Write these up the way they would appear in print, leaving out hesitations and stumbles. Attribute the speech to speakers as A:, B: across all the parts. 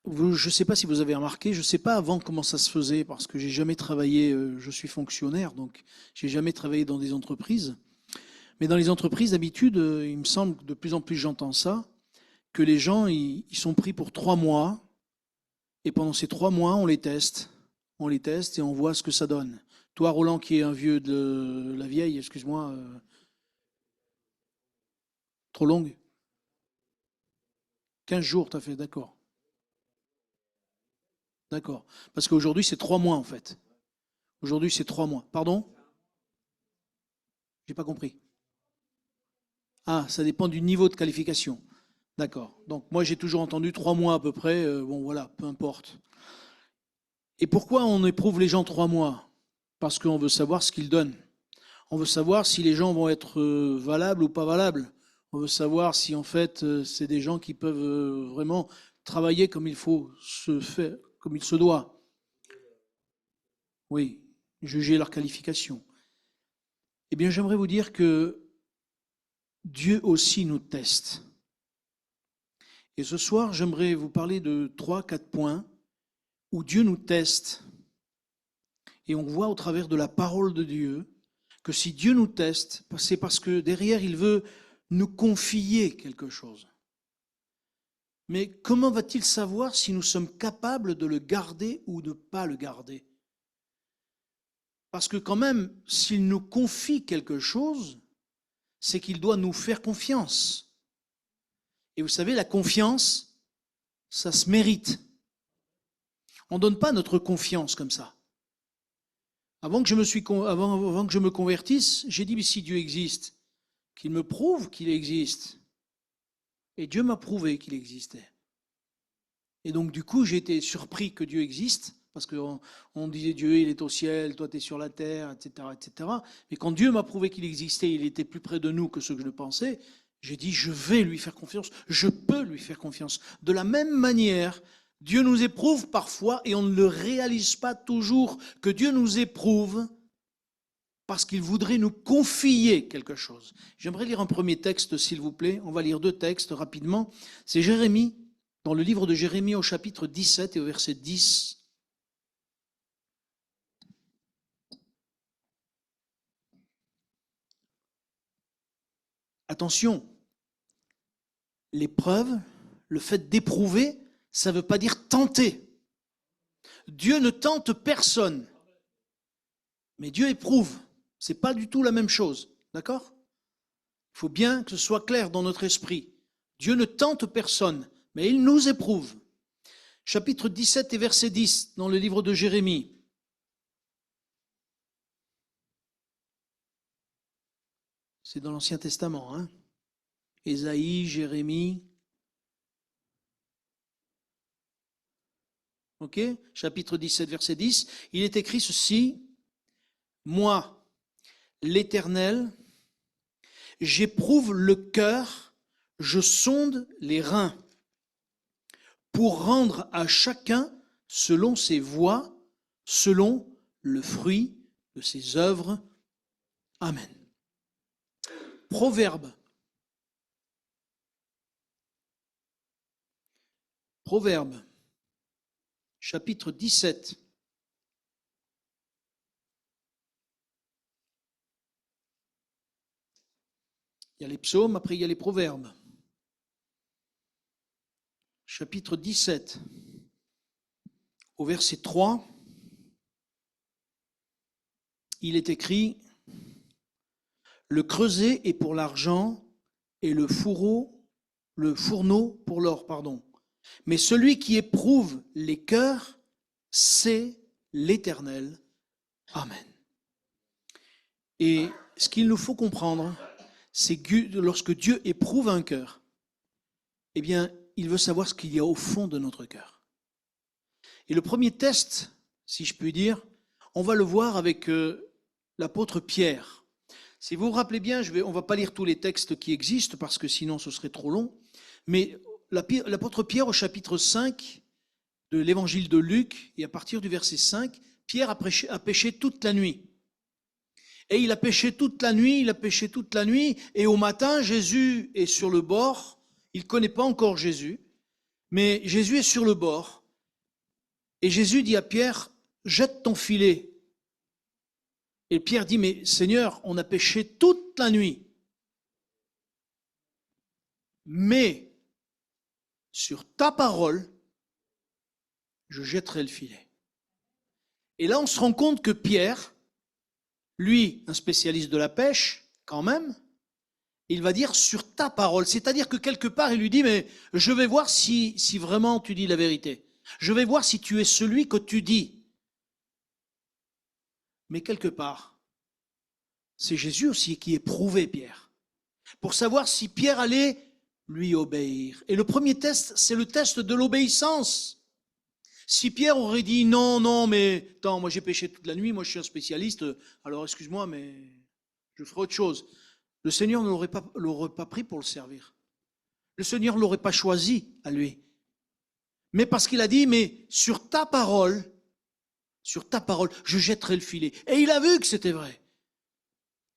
A: Je ne sais pas si vous avez remarqué, je ne sais pas avant comment ça se faisait, parce que j'ai jamais travaillé, je suis fonctionnaire, donc j'ai jamais travaillé dans des entreprises. Mais dans les entreprises, d'habitude, il me semble que de plus en plus j'entends ça, que les gens, ils sont pris pour 3 mois, et pendant ces 3 mois, on les teste. On les teste et on voit ce que ça donne. Toi, Roland, qui est un vieux de la vieille, excuse-moi, trop longue, 15 jours, t'as fait, d'accord. D'accord. Parce qu'aujourd'hui, c'est 3 mois, en fait. Aujourd'hui, c'est 3 mois. Pardon? J'ai pas compris. Ah, ça dépend du niveau de qualification. D'accord. Donc moi j'ai toujours entendu 3 mois à peu près. Bon voilà, peu importe. Et pourquoi on éprouve les gens 3 mois? Parce qu'on veut savoir ce qu'ils donnent. On veut savoir si les gens vont être valables ou pas valables. On veut savoir si en fait c'est des gens qui peuvent vraiment travailler comme il faut se faire, comme il se doit. Oui, juger leur qualification. Eh bien j'aimerais vous dire que Dieu aussi nous teste. Et ce soir, j'aimerais vous parler de 3, 4 points où Dieu nous teste. Et on voit au travers de la parole de Dieu que si Dieu nous teste, c'est parce que derrière, il veut nous confier quelque chose. Mais comment va-t-il savoir si nous sommes capables de le garder ou de ne pas le garder? Parce que quand même, s'il nous confie quelque chose, c'est qu'il doit nous faire confiance. Et vous savez, la confiance, ça se mérite. On ne donne pas notre confiance comme ça. Avant que je me convertisse, j'ai dit, mais si Dieu existe, qu'il me prouve qu'il existe. Et Dieu m'a prouvé qu'il existait. Et donc, du coup, j'ai été surpris que Dieu existe, parce qu'on disait Dieu, il est au ciel, toi, tu es sur la terre, etc., etc. Mais quand Dieu m'a prouvé qu'il existait, il était plus près de nous que ce que je pensais, j'ai dit, je vais lui faire confiance, je peux lui faire confiance. De la même manière, Dieu nous éprouve parfois, et on ne le réalise pas toujours, que Dieu nous éprouve parce qu'il voudrait nous confier quelque chose. J'aimerais lire un premier texte, s'il vous plaît. On va lire 2 textes rapidement. C'est Jérémie, dans le livre de Jérémie au chapitre 17 et au verset 10. Attention, l'épreuve, le fait d'éprouver, ça ne veut pas dire tenter. Dieu ne tente personne, mais Dieu éprouve. Ce n'est pas du tout la même chose, d'accord? Il faut bien que ce soit clair dans notre esprit. Dieu ne tente personne, mais il nous éprouve. Chapitre 17 et verset 10 dans le livre de Jérémie. C'est dans l'Ancien Testament, hein? Ésaïe, Jérémie. Ok? Chapitre 17, verset 10. Il est écrit ceci. Moi, l'Éternel, j'éprouve le cœur, je sonde les reins, pour rendre à chacun selon ses voies, selon le fruit de ses œuvres. Amen. Proverbe. Proverbe, chapitre 17. Il y a les psaumes, après il y a les proverbes. Chapitre 17, au verset 3, il est écrit « Le creuset est pour l'argent et le fourneau pour l'or, pardon. Mais celui qui éprouve les cœurs, c'est l'Éternel. Amen. » Et ce qu'il nous faut comprendre, c'est que lorsque Dieu éprouve un cœur, eh bien, il veut savoir ce qu'il y a au fond de notre cœur. Et le premier test, si je puis dire, on va le voir avec l'apôtre Pierre. Si vous vous rappelez bien, on ne va pas lire tous les textes qui existent parce que sinon ce serait trop long, mais l'apôtre Pierre au chapitre 5 de l'évangile de Luc, et à partir du verset 5, Pierre a péché toute la nuit. Et il a péché toute la nuit, et au matin, Jésus est sur le bord, il ne connaît pas encore Jésus, Mais Jésus est sur le bord et Jésus dit à Pierre, jette ton filet. Et Pierre dit, mais Seigneur, on a péché toute la nuit. Mais sur ta parole, je jetterai le filet. Et là, on se rend compte que Pierre, lui, un spécialiste de la pêche, quand même, il va dire sur ta parole. C'est-à-dire que quelque part, il lui dit, mais je vais voir si vraiment tu dis la vérité. Je vais voir si tu es celui que tu dis. Mais quelque part, c'est Jésus aussi qui éprouvait Pierre, pour savoir si Pierre allait lui obéir. Et le premier test, c'est le test de l'obéissance. Si Pierre aurait dit non, non, mais attends, moi j'ai péché toute la nuit, moi je suis un spécialiste, alors excuse-moi, mais je ferai autre chose. Le Seigneur ne l'aurait pas pris pour le servir. Le Seigneur ne l'aurait pas choisi à lui. Mais parce qu'il a dit, mais sur ta parole, je jetterai le filet. Et il a vu que c'était vrai.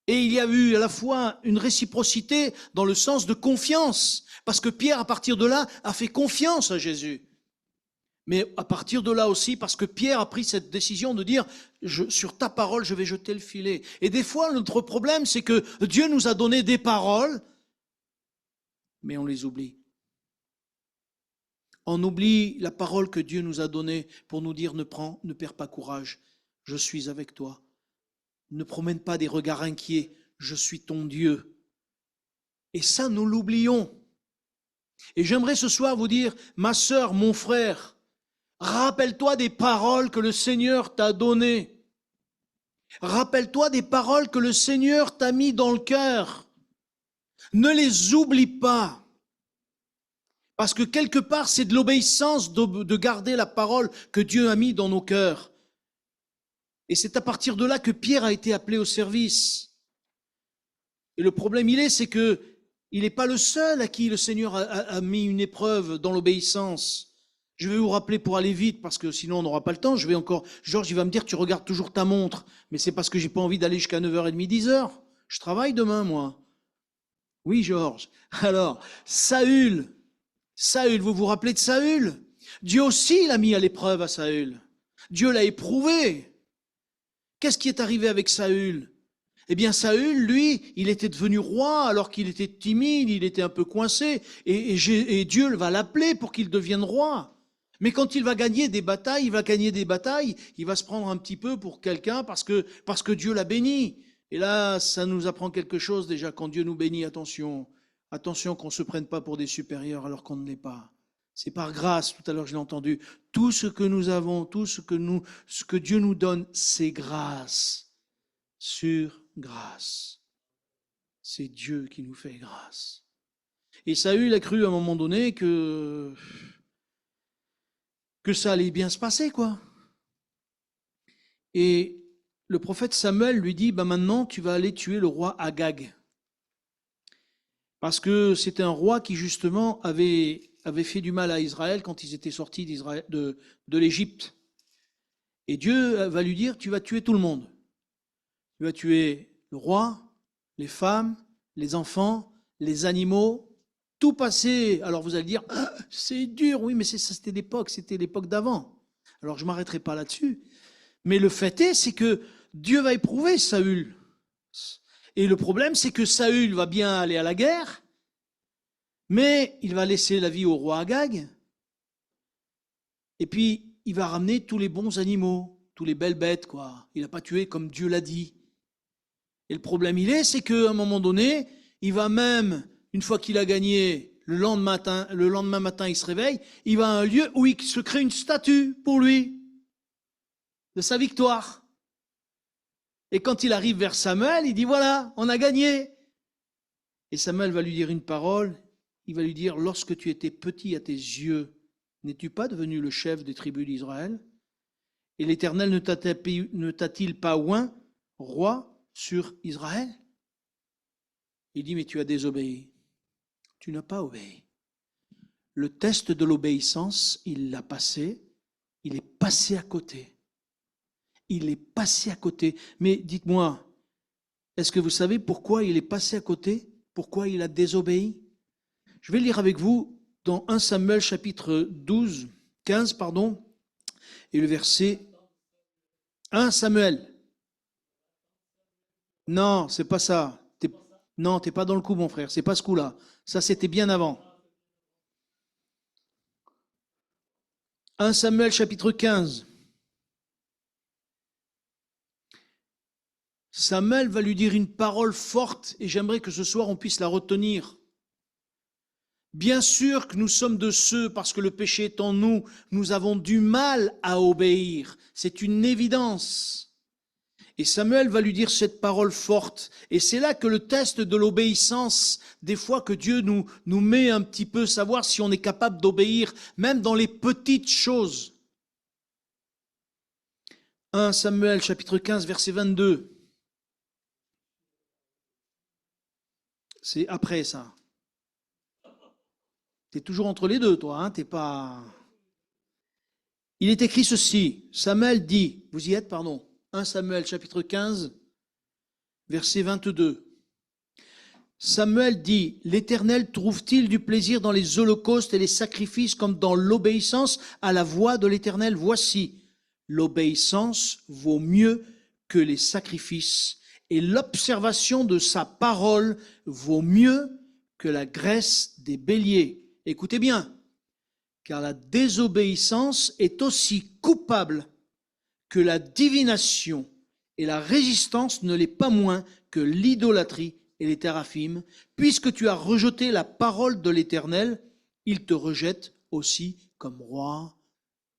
A: Et il y a eu à la fois une réciprocité dans le sens de confiance, parce que Pierre, à partir de là, a fait confiance à Jésus. Mais à partir de là aussi, parce que Pierre a pris cette décision de dire, sur ta parole, je vais jeter le filet. Et des fois, notre problème, c'est que Dieu nous a donné des paroles, mais on les oublie. On oublie la parole que Dieu nous a donnée pour nous dire, ne perds pas courage, je suis avec toi. Ne promène pas des regards inquiets, je suis ton Dieu. Et ça, nous l'oublions. Et j'aimerais ce soir vous dire, ma sœur, mon frère, rappelle-toi des paroles que le Seigneur t'a données. Rappelle-toi des paroles que le Seigneur t'a mis dans le cœur. Ne les oublie pas. Parce que quelque part, c'est de l'obéissance de garder la parole que Dieu a mis dans nos cœurs. Et c'est à partir de là que Pierre a été appelé au service. Et le problème, c'est que il n'est pas le seul à qui le Seigneur a mis une épreuve dans l'obéissance. Je vais vous rappeler pour aller vite, parce que sinon on n'aura pas le temps. Georges, il va me dire, tu regardes toujours ta montre. Mais c'est parce que j'ai pas envie d'aller jusqu'à 9h30, 10h. Je travaille demain, moi. Oui, Georges. Alors, Saül, vous vous rappelez de Saül? Dieu aussi l'a mis à l'épreuve à Saül. Dieu l'a éprouvé. Qu'est-ce qui est arrivé avec Saül? Eh bien, Saül, lui, il était devenu roi alors qu'il était timide, il était un peu coincé, et Dieu va l'appeler pour qu'il devienne roi. Mais quand il va gagner des batailles, il va se prendre un petit peu pour quelqu'un parce que Dieu l'a béni. Et là, ça nous apprend quelque chose déjà, quand Dieu nous bénit, attention qu'on ne se prenne pas pour des supérieurs alors qu'on ne l'est pas. C'est par grâce, tout à l'heure je l'ai entendu, tout ce que nous avons, ce que Dieu nous donne, c'est grâce sur grâce. C'est Dieu qui nous fait grâce. Et Saül a cru à un moment donné que ça allait bien se passer, quoi. Et le prophète Samuel lui dit, maintenant tu vas aller tuer le roi Agag. Parce que c'était un roi qui justement avait fait du mal à Israël quand ils étaient sortis de l'Égypte. Et Dieu va lui dire, tu vas tuer tout le monde. Tu vas tuer le roi, les femmes, les enfants, les animaux, tout passer. Alors vous allez dire, c'est dur, oui, mais c'était l'époque d'avant. Alors je ne m'arrêterai pas là-dessus. Mais le fait est, c'est que Dieu va éprouver Saül. Et le problème, c'est que Saül va bien aller à la guerre, mais il va laisser la vie au roi Agag. Et puis, il va ramener tous les bons animaux, tous les belles bêtes, quoi. Il n'a pas tué comme Dieu l'a dit. Et le problème, c'est qu'à un moment donné, il va même, une fois qu'il a gagné, le lendemain matin, il se réveille, il va à un lieu où il se crée une statue pour lui, de sa victoire. Et quand il arrive vers Samuel, il dit, voilà, on a gagné. Et Samuel va lui dire une parole, il va lui dire, lorsque tu étais petit à tes yeux, n'es-tu pas devenu le chef des tribus d'Israël? Et l'Éternel ne t'a-t-il pas oint roi sur Israël? Il dit, mais tu as désobéi. Tu n'as pas obéi. Le test de l'obéissance, il l'a passé, il est passé à côté. Il est passé à côté. Mais dites-moi, est-ce que vous savez pourquoi il est passé à côté? Pourquoi il a désobéi? Je vais lire avec vous dans 1 Samuel chapitre 15, et le verset 1 Samuel. Non, c'est pas ça. Non, t'es pas dans le coup, mon frère. C'est pas ce coup-là. Ça, c'était bien avant. 1 Samuel chapitre 15. Samuel va lui dire une parole forte et j'aimerais que ce soir on puisse la retenir. Bien sûr que nous sommes de ceux, parce que le péché est en nous, nous avons du mal à obéir. C'est une évidence. Et Samuel va lui dire cette parole forte. Et c'est là que le test de l'obéissance, des fois que Dieu nous met un petit peu, savoir si on est capable d'obéir, même dans les petites choses. 1 Samuel chapitre 15, verset 22. C'est après ça. Tu es toujours entre les deux, toi, hein, t'es pas... Il est écrit ceci, Samuel dit, vous y êtes, pardon, 1 Samuel chapitre 15, verset 22. Samuel dit, l'Éternel trouve-t-il du plaisir dans les holocaustes et les sacrifices comme dans l'obéissance à la voix de l'Éternel? Voici, l'obéissance vaut mieux que les sacrifices et l'observation de sa parole vaut mieux que la graisse des béliers. Écoutez bien, car la désobéissance est aussi coupable que la divination, et la résistance ne l'est pas moins que l'idolâtrie et les téraphimes. Puisque tu as rejeté la parole de l'Éternel, il te rejette aussi comme roi.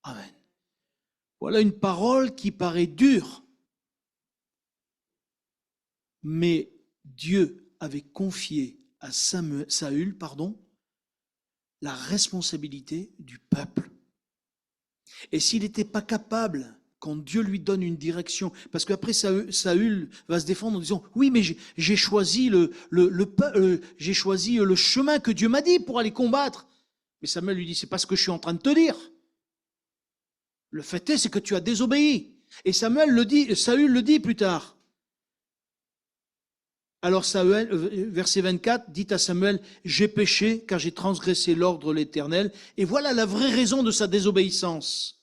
A: Amen. Voilà une parole qui paraît dure, mais Dieu avait confié à Saül, la responsabilité du peuple. Et s'il n'était pas capable, quand Dieu lui donne une direction, parce qu'après Saül va se défendre en disant, oui, mais j'ai choisi j'ai choisi le chemin que Dieu m'a dit pour aller combattre. Mais Samuel lui dit, c'est pas ce que je suis en train de te dire. Le fait est, c'est que tu as désobéi. Et Saül le dit plus tard. Alors Samuel, verset 24, dit à Samuel, j'ai péché car j'ai transgressé l'ordre de l'Éternel. Et voilà la vraie raison de sa désobéissance.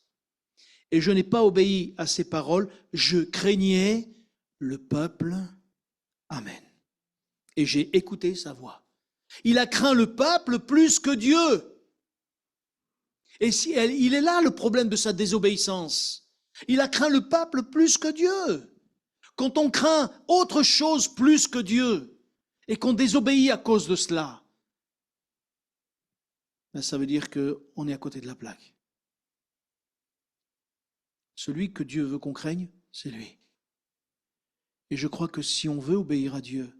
A: Et je n'ai pas obéi à ses paroles, je craignais le peuple. Amen. Et j'ai écouté sa voix. Il a craint le peuple plus que Dieu. Et il est là le problème de sa désobéissance. Il a craint le peuple plus que Dieu. Quand on craint autre chose plus que Dieu et qu'on désobéit à cause de cela, ben ça veut dire qu'on est à côté de la plaque. Celui que Dieu veut qu'on craigne, c'est lui. Et je crois que si on veut obéir à Dieu,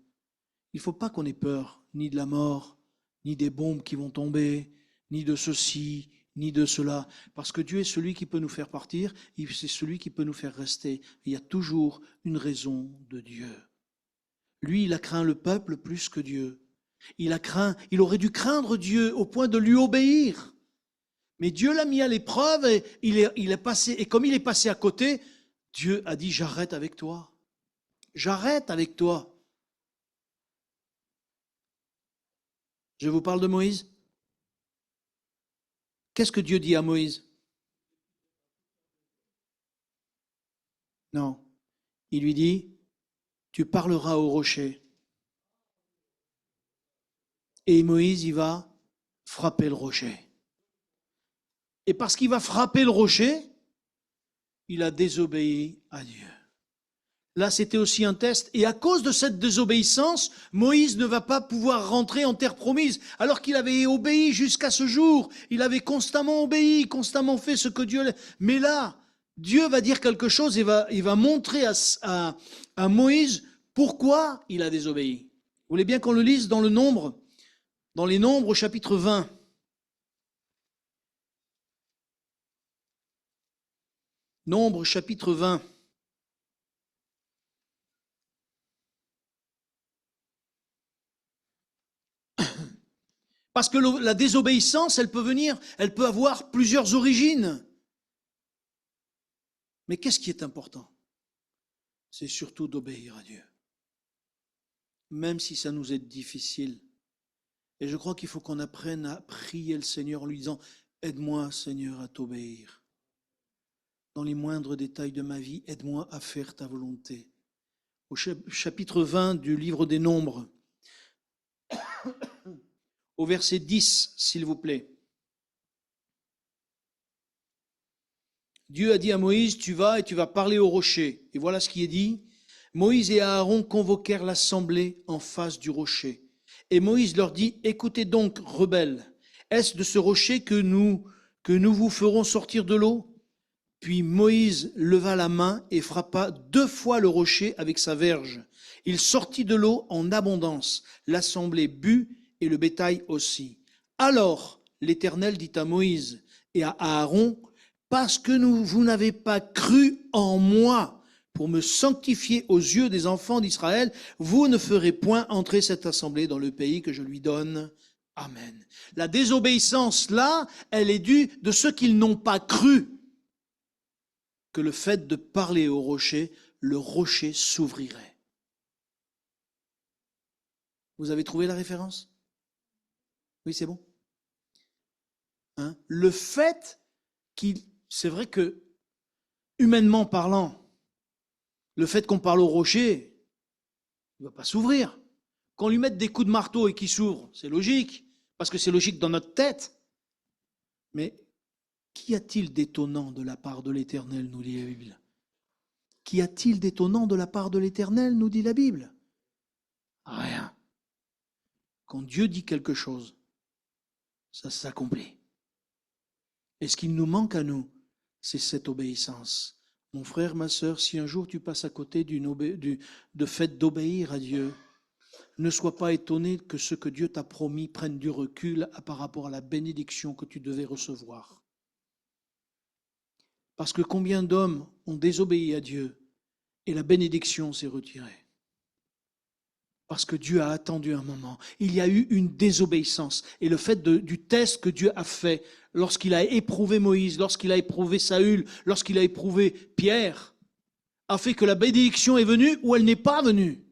A: il ne faut pas qu'on ait peur ni de la mort, ni des bombes qui vont tomber, ni de ceci, ni de cela. Parce que Dieu est celui qui peut nous faire partir, c'est celui qui peut nous faire rester. Il y a toujours une raison de Dieu. Lui, il a craint le peuple plus que Dieu. Il aurait dû craindre Dieu au point de lui obéir. Mais Dieu l'a mis à l'épreuve et il est passé, et comme il est passé à côté, Dieu a dit, j'arrête avec toi. J'arrête avec toi. Je vous parle de Moïse. Qu'est-ce que Dieu dit à Moïse? Non. Il lui dit, tu parleras au rocher. Et Moïse, il va frapper le rocher. Et parce qu'il va frapper le rocher, il a désobéi à Dieu. Là, c'était aussi un test. Et à cause de cette désobéissance, Moïse ne va pas pouvoir rentrer en terre promise, alors qu'il avait obéi jusqu'à ce jour. Il avait constamment obéi, constamment fait ce que Dieu... Mais là, Dieu va dire quelque chose et il va montrer à Moïse pourquoi il a désobéi. Vous voulez bien qu'on le lise dans les Nombres au chapitre 20. Nombres chapitre 20. Parce que la désobéissance, elle peut avoir plusieurs origines. Mais qu'est-ce qui est important? C'est surtout d'obéir à Dieu. Même si ça nous est difficile. Et je crois qu'il faut qu'on apprenne à prier le Seigneur en lui disant « Aide-moi, Seigneur, à t'obéir. Dans les moindres détails de ma vie, aide-moi à faire ta volonté. » Au chapitre 20 du livre des Nombres, au verset 10, s'il vous plaît. Dieu a dit à Moïse, tu vas et tu vas parler au rocher. Et voilà ce qui est dit. Moïse et Aaron convoquèrent l'assemblée en face du rocher. Et Moïse leur dit, écoutez donc, rebelles, est-ce de ce rocher que nous vous ferons sortir de l'eau? Puis Moïse leva la main et frappa 2 fois le rocher avec sa verge. Il sortit de l'eau en abondance. L'assemblée but et le bétail aussi. Alors l'Éternel dit à Moïse et à Aaron, parce que vous n'avez pas cru en moi pour me sanctifier aux yeux des enfants d'Israël, vous ne ferez point entrer cette assemblée dans le pays que je lui donne. Amen. La désobéissance, là, elle est due de ceux qui n'ont pas cru que le fait de parler au rocher, le rocher s'ouvrirait. Vous avez trouvé la référence? Oui, c'est bon. Hein? Le fait c'est vrai que, humainement parlant, le fait qu'on parle au rocher, il ne va pas s'ouvrir. Qu'on lui mette des coups de marteau et qu'il s'ouvre, c'est logique, parce que c'est logique dans notre tête. Mais qu'y a-t-il d'étonnant de la part de l'Éternel, nous dit la Bible? Qu'y a-t-il d'étonnant de la part de l'Éternel, nous dit la Bible? Rien. Quand Dieu dit quelque chose, ça s'accomplit. Et ce qu'il nous manque à nous, c'est cette obéissance. Mon frère, ma sœur, si un jour tu passes à côté de fait d'obéir à Dieu, ne sois pas étonné que ce que Dieu t'a promis prenne du recul par rapport à la bénédiction que tu devais recevoir. Parce que combien d'hommes ont désobéi à Dieu et la bénédiction s'est retirée? Parce que Dieu a attendu un moment. Il y a eu une désobéissance. Et le fait du test que Dieu a fait lorsqu'il a éprouvé Moïse, lorsqu'il a éprouvé Saül, lorsqu'il a éprouvé Pierre, a fait que la bénédiction est venue ou elle n'est pas venue.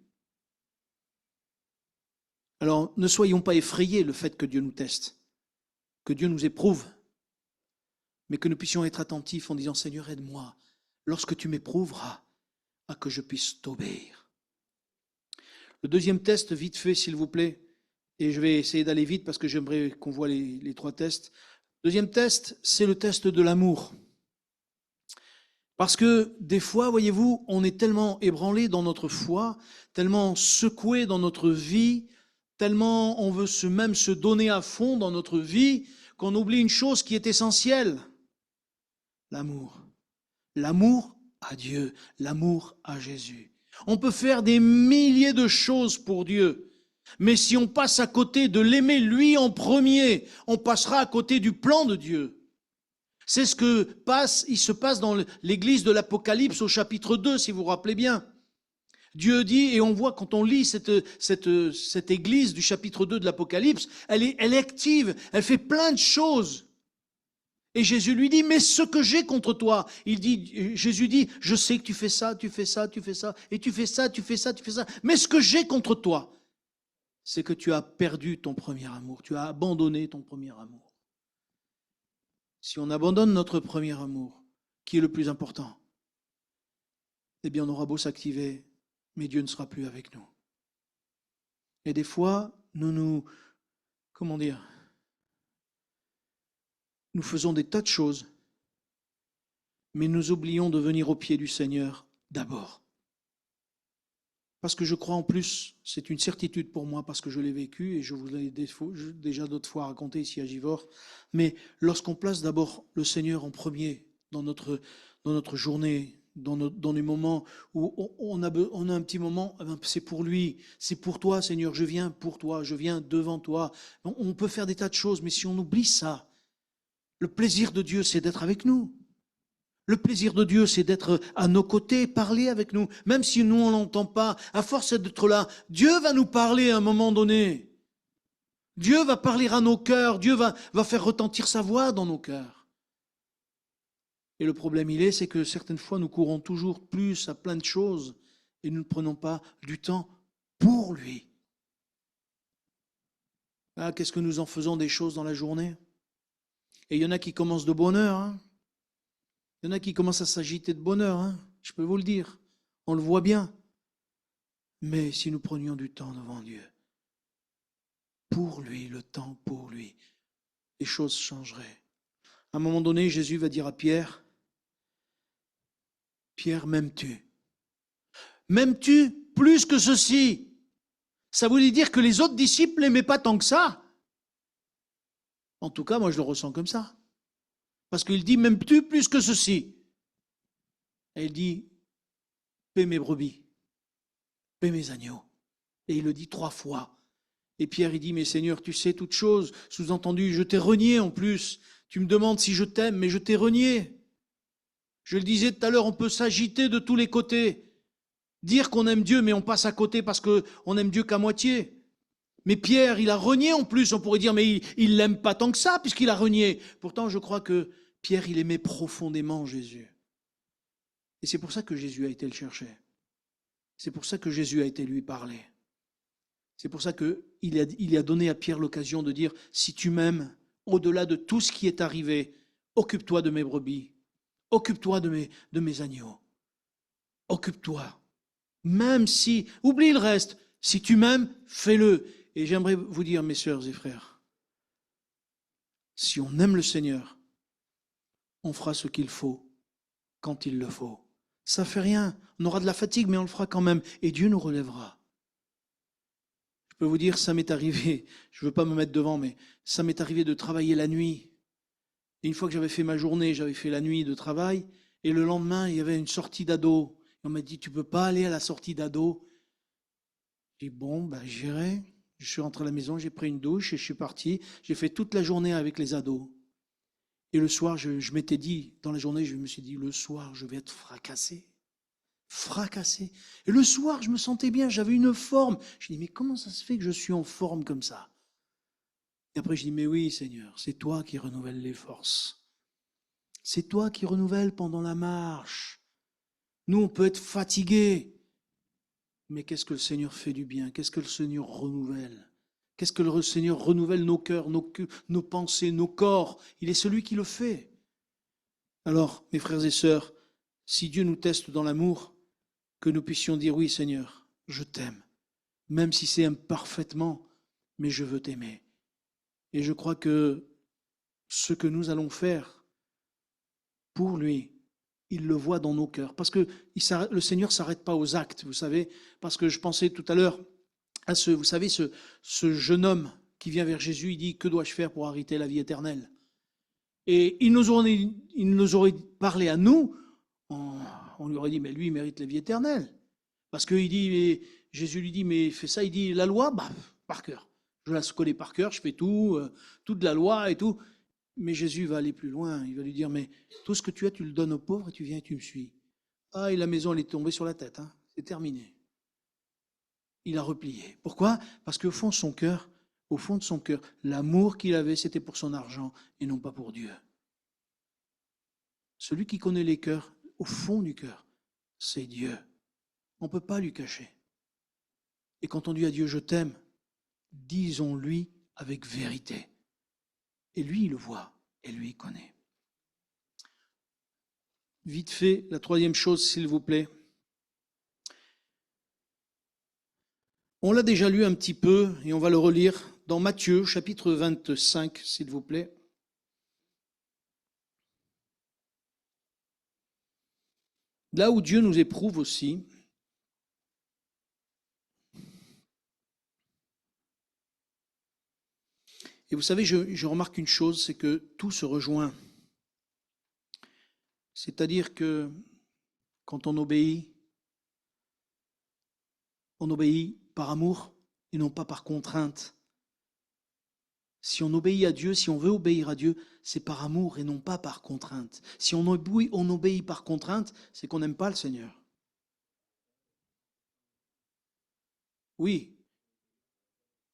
A: Alors, ne soyons pas effrayés le fait que Dieu nous teste, que Dieu nous éprouve, mais que nous puissions être attentifs en disant, Seigneur, aide-moi, lorsque tu m'éprouveras, à que je puisse t'obéir. Le deuxième test, vite fait, s'il vous plaît, et je vais essayer d'aller vite parce que j'aimerais qu'on voit les 3 tests. Deuxième test, c'est le test de l'amour. Parce que des fois, voyez-vous, on est tellement ébranlé dans notre foi, tellement secoué dans notre vie, tellement on veut même se donner à fond dans notre vie, qu'on oublie une chose qui est essentielle, l'amour. L'amour à Dieu, l'amour à Jésus. On peut faire des milliers de choses pour Dieu, mais si on passe à côté de l'aimer lui en premier, on passera à côté du plan de Dieu. C'est ce il se passe dans l'église de l'Apocalypse au chapitre 2, si vous vous rappelez bien. Dieu dit, et on voit quand on lit cette église du chapitre 2 de l'Apocalypse, elle est active, elle fait plein de choses. Et Jésus lui dit, mais ce que j'ai contre toi, Jésus dit, je sais que tu fais ça, tu fais ça, tu fais ça, et tu fais ça, tu fais ça, tu fais ça, mais ce que j'ai contre toi, c'est que tu as perdu ton premier amour, tu as abandonné ton premier amour. Si on abandonne notre premier amour, qui est le plus important, eh bien on aura beau s'activer, mais Dieu ne sera plus avec nous. Et des fois, nous faisons des tas de choses, mais nous oublions de venir au pied du Seigneur d'abord. Parce que je crois en plus, c'est une certitude pour moi, parce que je l'ai vécu, et je vous l'ai déjà d'autres fois raconté ici à Givors, mais lorsqu'on place d'abord le Seigneur en premier dans notre journée, dans les moments où on a un petit moment, c'est pour lui, c'est pour toi Seigneur, je viens pour toi, je viens devant toi. On peut faire des tas de choses, mais si on oublie ça, le plaisir de Dieu, c'est d'être avec nous. Le plaisir de Dieu, c'est d'être à nos côtés, parler avec nous. Même si nous, on ne l'entend pas, à force d'être là, Dieu va nous parler à un moment donné. Dieu va parler à nos cœurs. Dieu va faire retentir sa voix dans nos cœurs. Et le problème, c'est que certaines fois, nous courons toujours plus à plein de choses et nous ne prenons pas du temps pour lui. Ah, qu'est-ce que nous en faisons des choses dans la journée? Et il y en a qui commencent de bonne heure, hein. Il y en a qui commencent à s'agiter de bonne heure, hein. Je peux vous le dire. On le voit bien. Mais si nous prenions du temps devant Dieu, pour lui, le temps pour lui, les choses changeraient. À un moment donné, Jésus va dire à Pierre, Pierre, m'aimes-tu? M'aimes-tu plus que ceci? Ça voulait dire que les autres disciples n'aimaient pas tant que ça. En tout cas, moi, je le ressens comme ça. Parce qu'il dit, m'aimes-tu plus que ceci? Et il dit, paie mes brebis, paie mes agneaux. Et il le dit 3 fois. Et Pierre, il dit, mais Seigneur, tu sais toutes choses. Sous-entendu, je t'ai renié en plus. Tu me demandes si je t'aime, mais je t'ai renié. Je le disais tout à l'heure, on peut s'agiter de tous les côtés. Dire qu'on aime Dieu, mais on passe à côté parce qu'on aime Dieu qu'à moitié. Mais Pierre, il a renié en plus. On pourrait dire, mais il l'aime pas tant que ça, puisqu'il a renié. Pourtant, je crois que Pierre, il aimait profondément Jésus. Et c'est pour ça que Jésus a été le chercher. C'est pour ça que Jésus a été lui parler. C'est pour ça qu'il a donné à Pierre l'occasion de dire, si tu m'aimes, au-delà de tout ce qui est arrivé, occupe-toi de mes brebis, occupe-toi de mes agneaux, occupe-toi. Même si, oublie le reste, si tu m'aimes, fais-le. Et j'aimerais vous dire, mes sœurs et frères, si on aime le Seigneur, on fera ce qu'il faut, quand il le faut. Ça ne fait rien, on aura de la fatigue, mais on le fera quand même, et Dieu nous relèvera. Je peux vous dire, ça m'est arrivé, je ne veux pas me mettre devant, mais ça m'est arrivé de travailler la nuit. Et une fois que j'avais fait ma journée, j'avais fait la nuit de travail, et le lendemain, il y avait une sortie d'ado. On m'a dit, tu ne peux pas aller à la sortie d'ado. J'ai dit, bon, ben, j'irai. Je suis rentré à la maison, j'ai pris une douche et je suis parti. J'ai fait toute la journée avec les ados. Et le soir, je m'étais dit, dans la journée, je me suis dit, le soir, je vais être fracassé. Fracassé. Et le soir, je me sentais bien, j'avais une forme. Je dis, mais comment ça se fait que je suis en forme comme ça? Et après, je dis, mais oui, Seigneur, c'est toi qui renouvelles les forces. C'est toi qui renouvelles pendant la marche. Nous, on peut être fatigués. Mais qu'est-ce que le Seigneur fait du bien? Qu'est-ce que le Seigneur renouvelle? Qu'est-ce que le Seigneur renouvelle nos cœurs, nos pensées, nos corps? Il est celui qui le fait. Alors, mes frères et sœurs, si Dieu nous teste dans l'amour, que nous puissions dire, oui Seigneur, je t'aime, même si c'est imparfaitement, mais je veux t'aimer. Et je crois que ce que nous allons faire pour lui, il le voit dans nos cœurs. Parce que le Seigneur ne s'arrête pas aux actes, vous savez, parce que je pensais tout à l'heure à vous savez, ce jeune homme qui vient vers Jésus, il dit, que dois-je faire pour hériter la vie éternelle? Et il nous aurait parlé à nous, on lui aurait dit, mais lui, il mérite la vie éternelle. Parce que Jésus lui dit, mais fais ça, il dit, la loi, bah, par cœur. Je la connais par cœur, je fais tout, toute la loi et tout. Mais Jésus va aller plus loin, il va lui dire, mais tout ce que tu as, tu le donnes aux pauvres et tu viens et tu me suis. Ah, et la maison, elle est tombée sur la tête, hein. C'est terminé. Il a replié. Pourquoi? Parce qu'au fond de son cœur, l'amour qu'il avait, c'était pour son argent et non pas pour Dieu. Celui qui connaît les cœurs, au fond du cœur, c'est Dieu. On ne peut pas lui cacher. Et quand on dit à Dieu, je t'aime, disons-lui avec vérité. Et lui, il le voit, et lui, il connaît. Vite fait, la troisième chose, s'il vous plaît. On l'a déjà lu un petit peu, et on va le relire dans Matthieu, chapitre 25, s'il vous plaît. Là où Dieu nous éprouve aussi. Et vous savez, je remarque une chose, c'est que tout se rejoint. C'est-à-dire que quand on obéit par amour et non pas par contrainte. Si on obéit à Dieu, si on veut obéir à Dieu, c'est par amour et non pas par contrainte. Si on obéit par contrainte, c'est qu'on n'aime pas le Seigneur. Oui,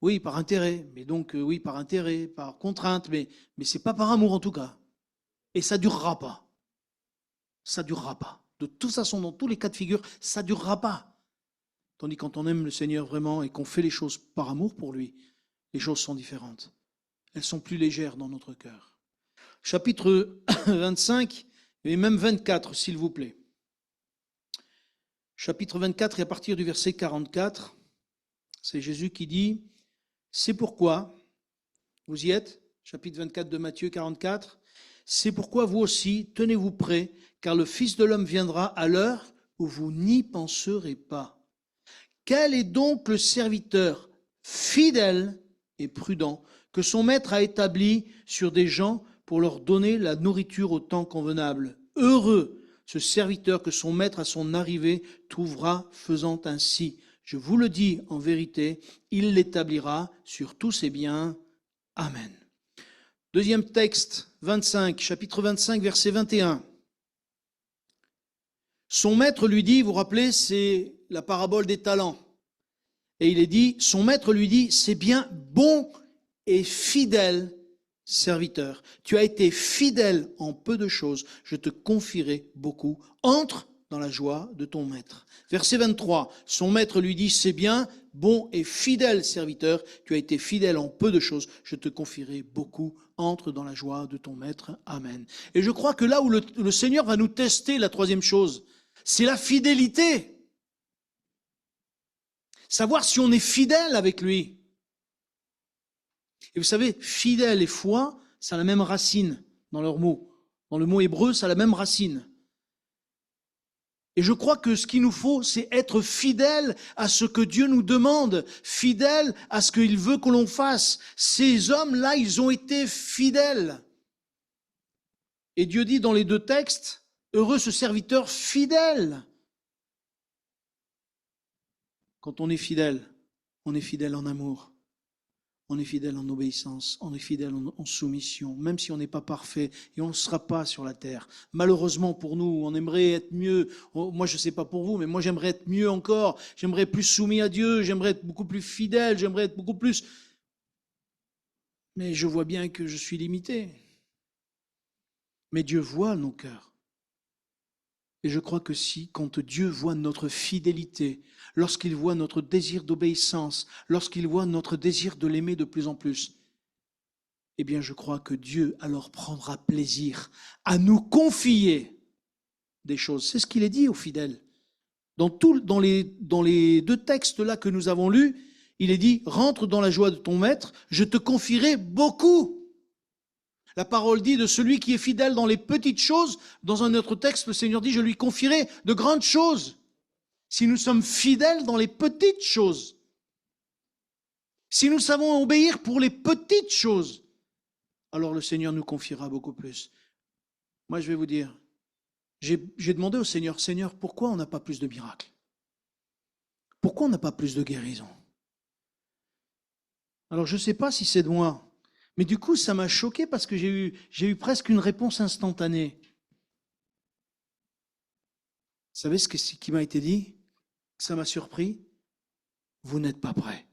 A: oui, par intérêt, mais donc oui, par intérêt, par contrainte, mais ce n'est pas par amour en tout cas. Et ça ne durera pas. Ça ne durera pas. De toute façon, dans tous les cas de figure, ça ne durera pas. Tandis que quand on aime le Seigneur vraiment et qu'on fait les choses par amour pour lui, les choses sont différentes. Elles sont plus légères dans notre cœur. Chapitre 25 et même 24, s'il vous plaît. Chapitre 24 et à partir du verset 44, c'est Jésus qui dit, « C'est pourquoi, vous y êtes, chapitre 24 de Matthieu 44, « C'est pourquoi vous aussi, tenez-vous prêts, car le Fils de l'homme viendra à l'heure où vous n'y penserez pas. Quel est donc le serviteur fidèle et prudent que son maître a établi sur des gens pour leur donner la nourriture au temps convenable? Heureux ce serviteur que son maître à son arrivée trouvera faisant ainsi. Je vous le dis en vérité, il l'établira sur tous ses biens. Amen. » Deuxième texte, 25, chapitre 25, verset 21. Son maître lui dit, vous vous rappelez, c'est la parabole des talents. Et il est dit, son maître lui dit, c'est bien, bon et fidèle serviteur. Tu as été fidèle en peu de choses, je te confierai beaucoup. Entre dans la joie de ton maître. Verset 23, son maître lui dit, c'est bien, bon et fidèle serviteur, tu as été fidèle en peu de choses, je te confierai beaucoup. Entre dans la joie de ton maître. Amen. Et je crois que là où le Seigneur va nous tester, la troisième chose, c'est la fidélité. Savoir si on est fidèle avec lui. Et vous savez, fidèle et foi, ça a la même racine dans leur mot. Dans le mot hébreu, ça a la même racine. Et je crois que ce qu'il nous faut, c'est être fidèle à ce que Dieu nous demande, fidèle à ce qu'il veut que l'on fasse. Ces hommes-là, ils ont été fidèles. Et Dieu dit dans les deux textes, heureux ce serviteur fidèle. Quand on est fidèle en amour. On est fidèle en obéissance, on est fidèle en soumission, même si on n'est pas parfait et on ne sera pas sur la terre. Malheureusement pour nous, on aimerait être mieux. Moi, je ne sais pas pour vous, mais moi, j'aimerais être mieux encore. J'aimerais être plus soumis à Dieu, j'aimerais être beaucoup plus fidèle, j'aimerais être beaucoup plus... Mais je vois bien que je suis limité. Mais Dieu voit nos cœurs. Et je crois que si, quand Dieu voit notre fidélité, lorsqu'il voit notre désir d'obéissance, lorsqu'il voit notre désir de l'aimer de plus en plus, eh bien je crois que Dieu alors prendra plaisir à nous confier des choses. C'est ce qu'il est dit aux fidèles. Dans les deux textes-là que nous avons lus, il est dit « Rentre dans la joie de ton maître, je te confierai beaucoup ». La parole dit de celui qui est fidèle dans les petites choses. Dans un autre texte, le Seigneur dit, je lui confierai de grandes choses. Si nous sommes fidèles dans les petites choses, si nous savons obéir pour les petites choses, alors le Seigneur nous confiera beaucoup plus. Moi, je vais vous dire, j'ai demandé au Seigneur, Seigneur, pourquoi on n'a pas plus de miracles? Pourquoi on n'a pas plus de guérison? Alors, je ne sais pas si c'est de moi. Mais du coup, ça m'a choqué parce que j'ai eu presque une réponse instantanée. Vous savez ce qui m'a été dit? Ça m'a surpris. Vous n'êtes pas prêts.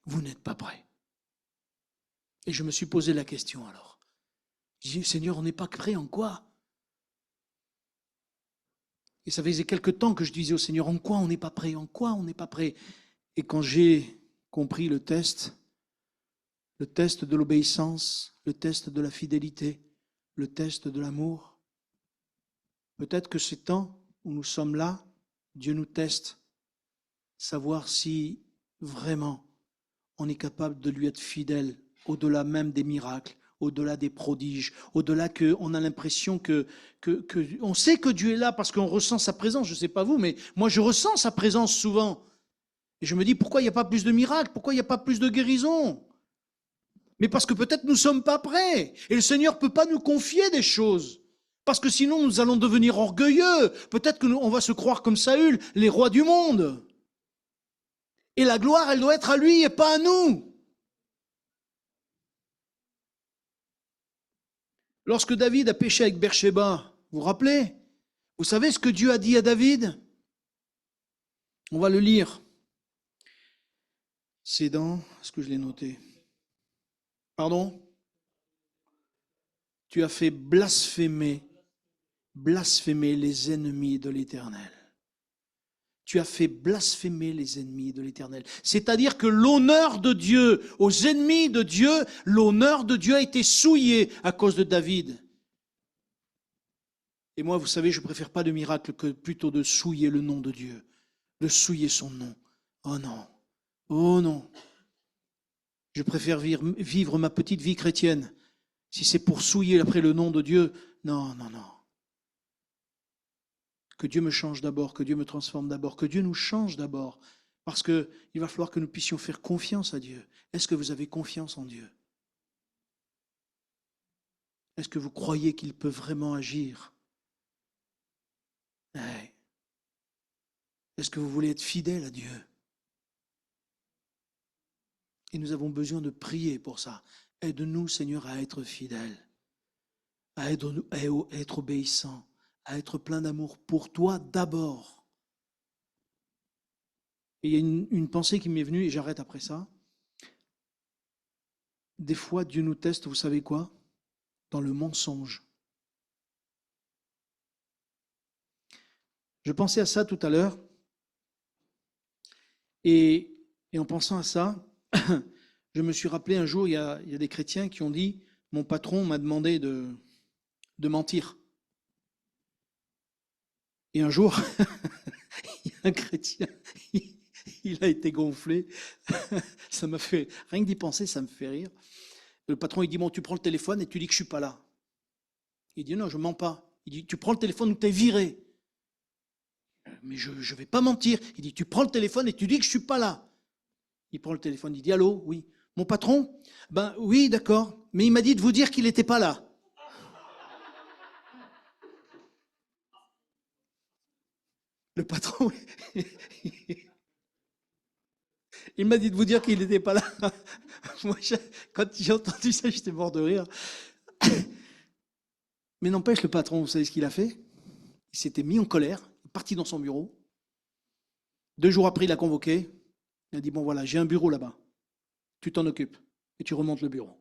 A: Vous n'êtes pas prêts. Et je me suis posé la question alors. J'ai dit, Seigneur, on n'est pas prêts en quoi? Et ça faisait quelque temps que je disais au Seigneur, en quoi on n'est pas prêt? En quoi on n'est pas prêt? Et quand j'ai compris le test de l'obéissance, le test de la fidélité, le test de l'amour. Peut-être que ces temps où nous sommes là, Dieu nous teste, savoir si vraiment on est capable de lui être fidèle au-delà même des miracles, au-delà des prodiges, au-delà qu'on a l'impression on sait que Dieu est là parce qu'on ressent sa présence. Je ne sais pas vous, mais moi je ressens sa présence souvent. Et je me dis, pourquoi il n'y a pas plus de miracles? Pourquoi il n'y a pas plus de guérison? Mais parce que peut-être nous ne sommes pas prêts. Et le Seigneur ne peut pas nous confier des choses. Parce que sinon nous allons devenir orgueilleux. Peut-être qu'on va se croire comme Saül, les rois du monde. Et la gloire, elle doit être à lui et pas à nous. Lorsque David a péché avec Bersheba, vous vous rappelez? Vous savez ce que Dieu a dit à David? On va le lire. C'est dans... Est-ce que je l'ai noté? Pardon? Tu as fait blasphémer les ennemis de l'Éternel. tu as fait blasphémer les ennemis de l'Éternel. C'est-à-dire que l'honneur de Dieu, aux ennemis de Dieu, l'honneur de Dieu a été souillé à cause de David. Et moi, vous savez, je ne préfère pas de miracle que plutôt de souiller le nom de Dieu, de souiller son nom. Oh non, oh non. Je préfère vivre ma petite vie chrétienne. Si c'est pour souiller après le nom de Dieu, non, non, non. Que Dieu me change d'abord, que Dieu me transforme d'abord, que Dieu nous change d'abord. Parce qu'il va falloir que nous puissions faire confiance à Dieu. Est-ce que vous avez confiance en Dieu? Est-ce que vous croyez qu'il peut vraiment agir? Est-ce que vous voulez être fidèle à Dieu? Et nous avons besoin de prier pour ça. Aide-nous, Seigneur, à être fidèles, à être obéissants, à être plein d'amour pour toi d'abord. Et il y a une pensée qui m'est venue, et j'arrête après ça. Des fois, Dieu nous teste, vous savez quoi? Dans le mensonge. Je pensais à ça tout à l'heure, et en pensant à ça, je me suis rappelé un jour, il y a des chrétiens qui ont dit, mon patron m'a demandé de mentir. Et un jour, il y a un chrétien, il a été gonflé. Ça m'a fait, rien que d'y penser, ça me fait rire. Le patron, il dit, bon, tu prends le téléphone et tu dis que je ne suis pas là. Il dit, non, je ne mens pas. Il dit, tu prends le téléphone ou tu es viré. Mais je ne vais pas mentir. Il dit, tu prends le téléphone et tu dis que je ne suis pas là. Il prend le téléphone, il dit, allô, oui. Mon patron? Ben oui, d'accord. Mais il m'a dit de vous dire qu'il n'était pas là. Le patron, il m'a dit de vous dire qu'il n'était pas là. Moi, quand j'ai entendu ça, j'étais mort de rire. Mais n'empêche, le patron, vous savez ce qu'il a fait? Il s'était mis en colère, il est parti dans son bureau. 2 jours après, il a convoqué. Il a dit, bon voilà, j'ai un bureau là-bas. Tu t'en occupes et tu remontes le bureau.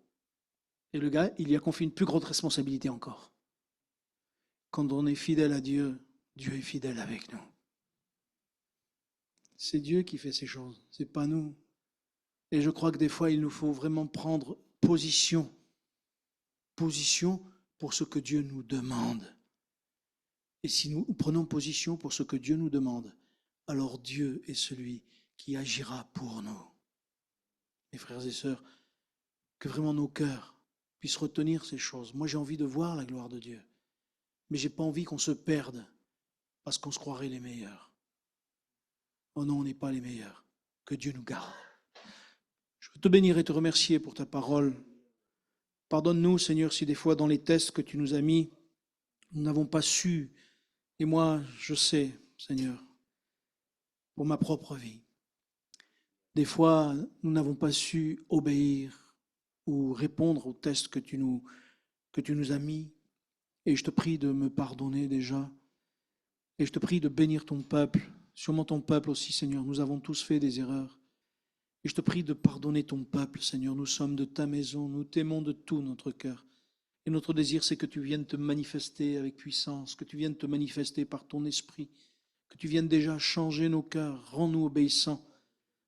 A: Et le gars, il lui a confié une plus grande responsabilité encore. Quand on est fidèle à Dieu, Dieu est fidèle avec nous. C'est Dieu qui fait ces choses, c'est pas nous. Et je crois que des fois, il nous faut vraiment prendre position pour ce que Dieu nous demande. Et si nous prenons position pour ce que Dieu nous demande, alors Dieu est celui qui agira pour nous. Mes frères et sœurs, que vraiment nos cœurs puissent retenir ces choses. Moi, j'ai envie de voir la gloire de Dieu, mais je n'ai pas envie qu'on se perde parce qu'on se croirait les meilleurs. Oh non, on n'est pas les meilleurs. Que Dieu nous garde. Je veux te bénir et te remercier pour ta parole. Pardonne-nous, Seigneur, si des fois dans les tests que tu nous as mis, nous n'avons pas su. Et moi, je sais, Seigneur, pour ma propre vie. Des fois, nous n'avons pas su obéir ou répondre aux tests que tu nous as mis. Et je te prie de me pardonner déjà. Et je te prie de bénir ton peuple. Sûrement ton peuple aussi, Seigneur. Nous avons tous fait des erreurs. Et je te prie de pardonner ton peuple, Seigneur. Nous sommes de ta maison. Nous t'aimons de tout notre cœur. Et notre désir, c'est que tu viennes te manifester avec puissance, que tu viennes te manifester par ton esprit, que tu viennes déjà changer nos cœurs. Rends-nous obéissants.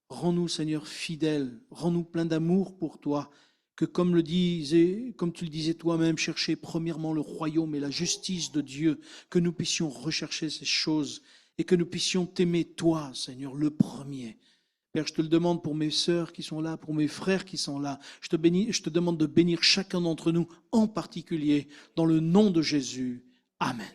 A: Rends-nous, Seigneur, fidèles. Rends-nous pleins d'amour pour toi. Que comme tu le disais toi-même, chercher premièrement le royaume et la justice de Dieu, que nous puissions rechercher ces choses et que nous puissions t'aimer toi, Seigneur, le premier. Père, je te le demande pour mes sœurs qui sont là, pour mes frères qui sont là. Je te demande de bénir chacun d'entre nous en particulier, dans le nom de Jésus. Amen.